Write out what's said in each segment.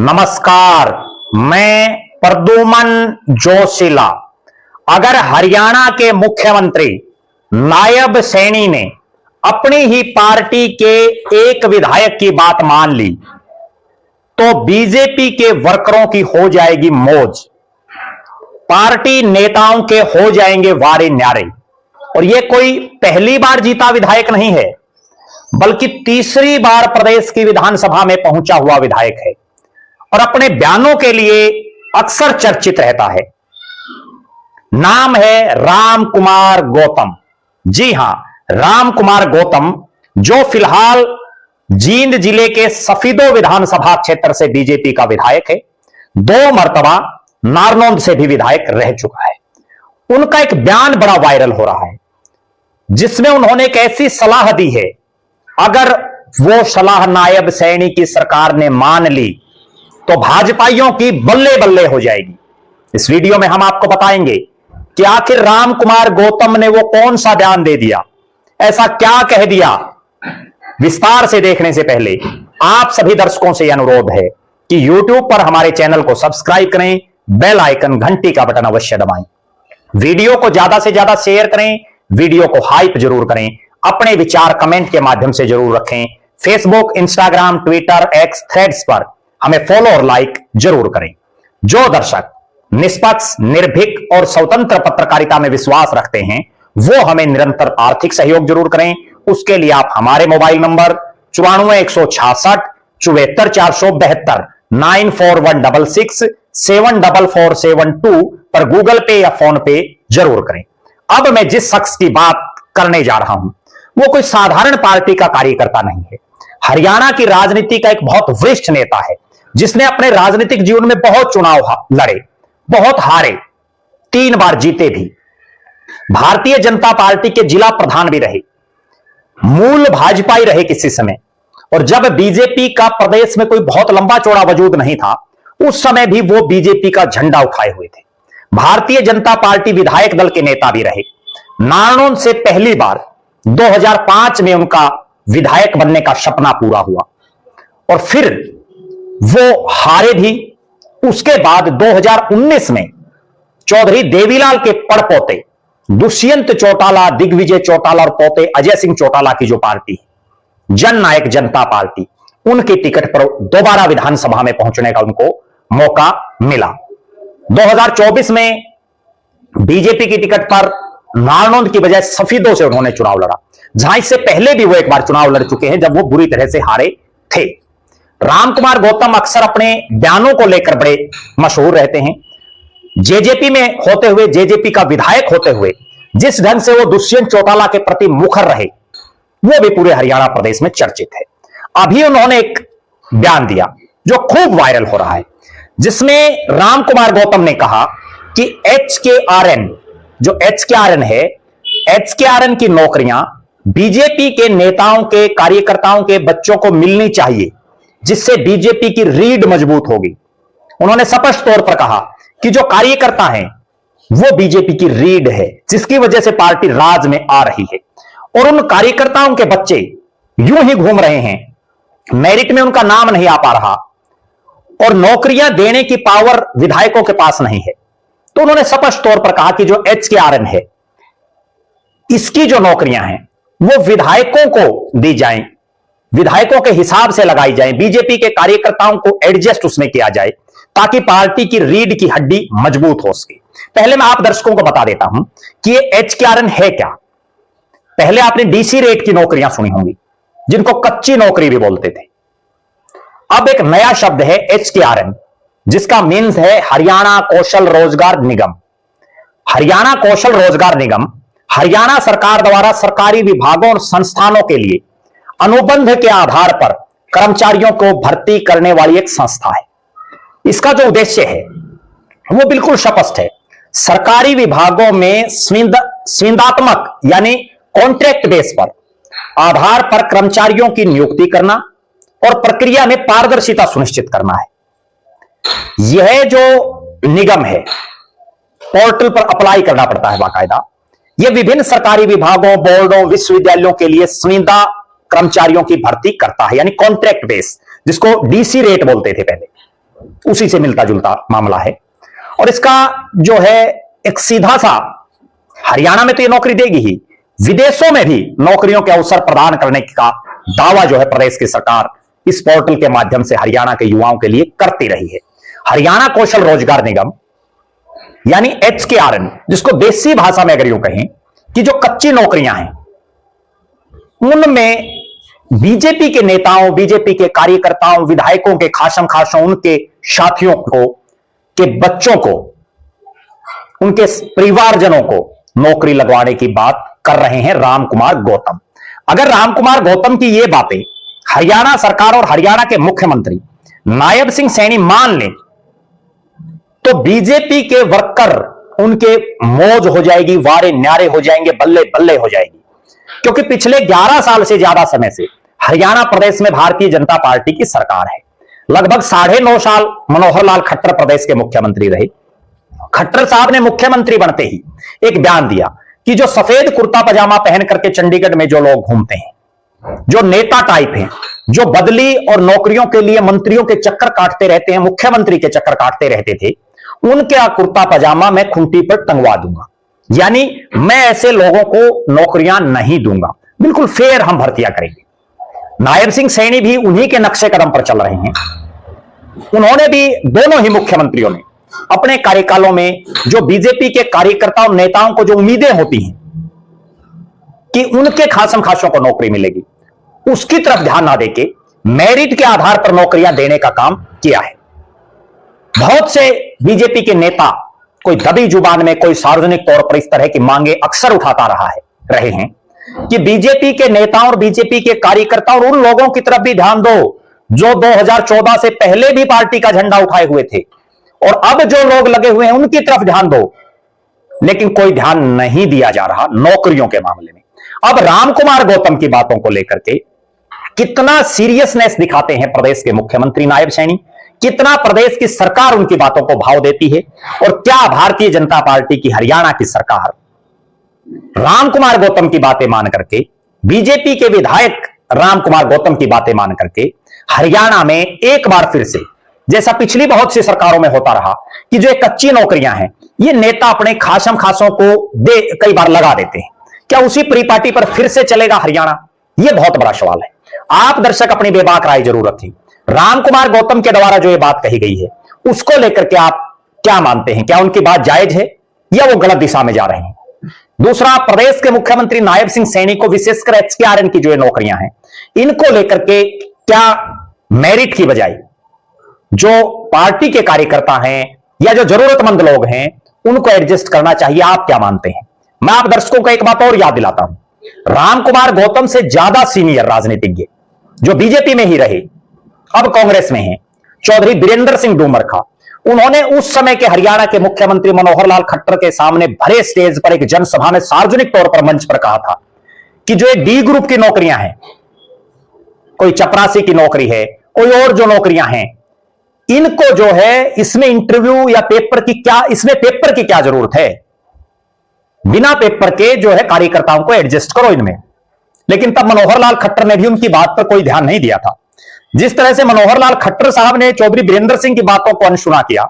नमस्कार, मैं प्रद्युमन जोशीला। अगर हरियाणा के मुख्यमंत्री नायब सैनी ने अपनी ही पार्टी के एक विधायक की बात मान ली तो बीजेपी के वर्करों की हो जाएगी मौज, पार्टी नेताओं के हो जाएंगे वारे न्यारे। और यह कोई पहली बार जीता विधायक नहीं है, बल्कि तीसरी बार प्रदेश की विधानसभा में पहुंचा हुआ विधायक है और अपने बयानों के लिए अक्सर चर्चित रहता है। नाम है राम कुमार गौतम। जी हां, राम कुमार गौतम, जो फिलहाल जींद जिले के सफीदो विधानसभा क्षेत्र से बीजेपी का विधायक है, 2 मर्तबा नारनौंद से भी विधायक रह चुका है। उनका एक बयान बड़ा वायरल हो रहा है, जिसमें उन्होंने एक ऐसी सलाह दी है, अगर वो सलाह नायब सैनी की सरकार ने मान ली तो भाजपाइयों की बल्ले बल्ले हो जाएगी। इस वीडियो में हम आपको बताएंगे कि आखिर राम कुमार गौतम ने वो कौन सा बयान दे दिया, ऐसा क्या कह दिया। विस्तार से देखने से पहले आप सभी दर्शकों से यह अनुरोध है कि YouTube पर हमारे चैनल को सब्सक्राइब करें, बेल आइकन घंटी का बटन अवश्य दबाएं, वीडियो को ज्यादा से ज्यादा शेयर करें, वीडियो को हाइप जरूर करें, अपने विचार कमेंट के माध्यम से जरूर रखें। Facebook, Instagram, Twitter, x, threads पर हमें फॉलो और लाइक जरूर करें। जो दर्शक निष्पक्ष, निर्भीक और स्वतंत्र पत्रकारिता में विश्वास रखते हैं, वो हमें निरंतर आर्थिक सहयोग जरूर करें। उसके लिए आप हमारे मोबाइल नंबर 94 166 74 472 94166 74472 पर गूगल पे या फोन पे जरूर करें। अब मैं जिस शख्स की बात करने जा रहा हूं, वो कोई साधारण पार्टी का कार्यकर्ता नहीं है। हरियाणा की राजनीति का एक बहुत वरिष्ठ नेता है, जिसने अपने राजनीतिक जीवन में बहुत चुनाव लड़े, बहुत हारे, 3 बार जीते भी, भारतीय जनता पार्टी के जिला प्रधान भी रहे, मूल भाजपाई रहे किसी समय। और जब बीजेपी का प्रदेश में कोई बहुत लंबा चौड़ा वजूद नहीं था, उस समय भी वो बीजेपी का झंडा उठाए हुए थे। भारतीय जनता पार्टी विधायक दल के नेता भी रहे। नारनौंद से पहली बार 2005 में उनका विधायक बनने का सपना पूरा हुआ और फिर वो हारे भी। उसके बाद 2019 में चौधरी देवीलाल के पड़पोते दुष्यंत चौटाला, दिग्विजय चौटाला और पोते अजय सिंह चौटाला की जो पार्टी जन नायक जनता पार्टी, उनकी टिकट पर दोबारा विधानसभा में पहुंचने का उनको मौका मिला। 2024 में बीजेपी की टिकट पर नारनौंद की बजाय सफीदों से उन्होंने चुनाव लड़ा, जहां इससे पहले भी वो एक बार चुनाव लड़ चुके हैं, जब वो बुरी तरह से हारे थे। राम कुमार गौतम अक्सर अपने बयानों को लेकर बड़े मशहूर रहते हैं। जेजेपी में होते हुए, जेजेपी का विधायक होते हुए जिस ढंग से वो दुष्यंत चौटाला के प्रति मुखर रहे, वो भी पूरे हरियाणा प्रदेश में चर्चित है। अभी उन्होंने एक बयान दिया जो खूब वायरल हो रहा है, जिसमें राम कुमार गौतम ने कहा कि HKRN, जो HKRN है, HKRN की नौकरियां बीजेपी के नेताओं के, कार्यकर्ताओं के बच्चों को मिलनी चाहिए, जिससे बीजेपी की रीढ़ मजबूत होगी। उन्होंने स्पष्ट तौर पर कहा कि जो कार्यकर्ता हैं वो बीजेपी की रीढ़ है, जिसकी वजह से पार्टी राज में आ रही है। और उन कार्यकर्ताओं के बच्चे यूं ही घूम रहे हैं, मेरिट में उनका नाम नहीं आ पा रहा और नौकरियां देने की पावर विधायकों के पास नहीं है। तो उन्होंने स्पष्ट तौर पर कहा कि जो HKRN है, इसकी जो नौकरियां हैं वो विधायकों को दी जाएं, विधायकों के हिसाब से लगाई जाएं, बीजेपी के कार्यकर्ताओं को एडजस्ट उसमें किया जाए, ताकि पार्टी की रीढ़ की हड्डी मजबूत हो सके। पहले मैं आप दर्शकों को बता देता हूं कि ये HKRN है क्या। पहले आपने DC रेट की नौकरियां सुनी होंगी, जिनको कच्ची नौकरी भी बोलते थे। अब एक नया शब्द है HKRN, जिसका मीन्स है हरियाणा कौशल रोजगार निगम। हरियाणा कौशल रोजगार निगम हरियाणा सरकार द्वारा सरकारी विभागों और संस्थानों के लिए अनुबंध के आधार पर कर्मचारियों को भर्ती करने वाली एक संस्था है। इसका जो उद्देश्य है वो बिल्कुल स्पष्ट है। सरकारी विभागों में संविदात्मक यानी कॉन्ट्रैक्ट बेस पर आधार पर कर्मचारियों की नियुक्ति करना और प्रक्रिया में पारदर्शिता सुनिश्चित करना है। यह जो निगम है, पोर्टल पर अप्लाई करना पड़ता है बाकायदा। यह विभिन्न सरकारी विभागों, बोर्डों, विश्वविद्यालयों के लिए संविदा कर्मचारियों की भर्ती करता है, यानी कॉन्ट्रैक्ट बेस, जिसको DC रेट बोलते थे पहले। उसी से मिलता जुलता मामला है। और इसका जो है एक सीधा सा, हरियाणा में तो ये नौकरी देगी ही, विदेशों में भी नौकरियों के अवसर प्रदान करने का दावा जो है प्रदेश की सरकार इस पोर्टल के माध्यम से हरियाणा के युवाओं के लिए करती रही है। हरियाणा कौशल रोजगार निगम यानी HKRN, जिसको देसी भाषा में अगर यूं कहें कि जो कच्ची नौकरियां हैं, उनमें बीजेपी के नेताओं, बीजेपी के कार्यकर्ताओं, विधायकों के खासम खासों, उनके साथियों को, के बच्चों को, उनके परिवारजनों को नौकरी लगवाने की बात कर रहे हैं राम कुमार गौतम। अगर राम कुमार गौतम की ये बातें हरियाणा सरकार और हरियाणा के मुख्यमंत्री नायब सिंह सैनी मान लें तो बीजेपी के वर्कर, उनके मौज हो जाएगी, वारे न्यारे हो जाएंगे, बल्ले बल्ले हो जाएगी। क्योंकि पिछले 11 साल से ज्यादा समय से हरियाणा प्रदेश में भारतीय जनता पार्टी की सरकार है। लगभग 9.5 साल मनोहर लाल खट्टर प्रदेश के मुख्यमंत्री रहे। खट्टर साहब ने मुख्यमंत्री बनते ही एक बयान दिया कि जो सफेद कुर्ता पजामा पहन करके चंडीगढ़ में जो लोग घूमते हैं, जो नेता टाइप हैं, जो बदली और नौकरियों के लिए मंत्रियों के चक्कर काटते रहते हैं, मुख्यमंत्री के चक्कर काटते रहते थे, उनके कुर्ता पजामा मैं खूंटी पर टंगवा दूंगा। यानी मैं ऐसे लोगों को नौकरियां नहीं दूंगा, बिल्कुल फेयर हम भर्तियां करेंगे। नायब सिंह सैनी भी उन्हीं के नक्शे कदम पर चल रहे हैं। उन्होंने भी, दोनों ही मुख्यमंत्रियों ने अपने कार्यकालों में जो बीजेपी के कार्यकर्ताओं, नेताओं को जो उम्मीदें होती हैं कि उनके खासम खासों को नौकरी मिलेगी, उसकी तरफ ध्यान ना देके मेरिट के आधार पर नौकरियां देने का काम किया है। बहुत से बीजेपी के नेता कोई दबी जुबान में, कोई सार्वजनिक तौर पर इस तरह की मांगे अक्सर उठाता रहे हैं कि बीजेपी के नेताओं और बीजेपी के कार्यकर्ताओं और उन लोगों की तरफ भी ध्यान दो जो 2014 से पहले भी पार्टी का झंडा उठाए हुए थे, और अब जो लोग लगे हुए हैं उनकी तरफ ध्यान दो। लेकिन कोई ध्यान नहीं दिया जा रहा नौकरियों के मामले में। अब राम कुमार गौतम की बातों को लेकर के कितना सीरियसनेस दिखाते हैं प्रदेश के मुख्यमंत्री नायब सैनी, कितना प्रदेश की सरकार उनकी बातों को भाव देती है, और क्या भारतीय जनता पार्टी की हरियाणा की सरकार राम कुमार गौतम की बातें मान करके, बीजेपी के विधायक राम कुमार गौतम की बातें मान करके हरियाणा में एक बार फिर से, जैसा पिछली बहुत सी सरकारों में होता रहा कि जो एक कच्ची नौकरियां हैं ये नेता अपने खासम खासों को कई बार लगा देते हैं, क्या उसी परिपाटी पर फिर से चलेगा हरियाणा? यह बहुत बड़ा सवाल है। आप दर्शक अपनी बेबाक राय जरूर रखें। राम कुमार गौतम के द्वारा जो ये बात कही गई है उसको लेकर के आप क्या मानते हैं? क्या उनकी बात जायज है या वो गलत दिशा में जा रहे हैं? दूसरा, प्रदेश के मुख्यमंत्री नायब सिंह सैनी को, विशेषकर HKRN की जो नौकरियां हैं, इनको लेकर के क्या मेरिट की बजाय जो पार्टी के कार्यकर्ता हैं या जो जरूरतमंद लोग हैं उनको एडजस्ट करना चाहिए? आप क्या मानते हैं? मैं आप दर्शकों को एक बात और याद दिलाता हूं, राम कुमार गौतम से ज्यादा सीनियर राजनीतिज्ञ जो बीजेपी में ही रहे, अब कांग्रेस में हैं, चौधरी बीरेंद्र सिंह डूमरखा, उन्होंने उस समय के हरियाणा के मुख्यमंत्री मनोहर लाल खट्टर के सामने भरे स्टेज पर एक जनसभा में सार्वजनिक तौर पर मंच पर कहा था कि जो एक डी ग्रुप की नौकरियां हैं, कोई चपरासी की नौकरी है, कोई और जो नौकरियां हैं, इनको जो है इसमें इंटरव्यू या पेपर की क्या, इसमें पेपर की क्या जरूरत है? बिना पेपर के जो है कार्यकर्ताओं को एडजस्ट करो इनमें। लेकिन तब मनोहर लाल खट्टर ने भी उनकी बात पर कोई ध्यान नहीं दिया था। जिस तरह से मनोहर लाल खट्टर साहब ने चौधरी बीरेंद्र सिंह की बातों को अनसुना किया,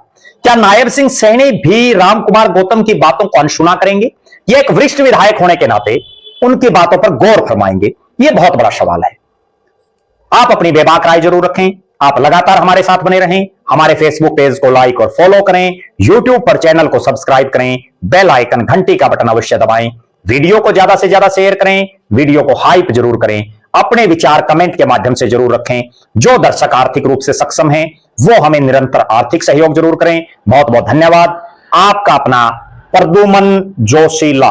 क्या नायब सिंह सैनी भी राम कुमार गौतम की बातों को अनसुना करेंगे? यह एक वरिष्ठ विधायक होने के नाते उनकी बातों पर गौर फरमाएंगे? यह बहुत बड़ा सवाल है। आप अपनी बेबाक राय जरूर रखें। आप लगातार हमारे साथ बने रहें। हमारे फेसबुक पेज को लाइक और फॉलो करें, यूट्यूब पर चैनल को सब्सक्राइब करें, बेल आइकन घंटी का बटन अवश्य दबाएं, वीडियो को ज्यादा से ज्यादा शेयर करें, वीडियो को हाइप जरूर करें, अपने विचार कमेंट के माध्यम से जरूर रखें। जो दर्शक आर्थिक रूप से सक्षम हैं वो हमें निरंतर आर्थिक सहयोग जरूर करें। बहुत बहुत धन्यवाद। आपका अपना प्रद्युमन जोशीला।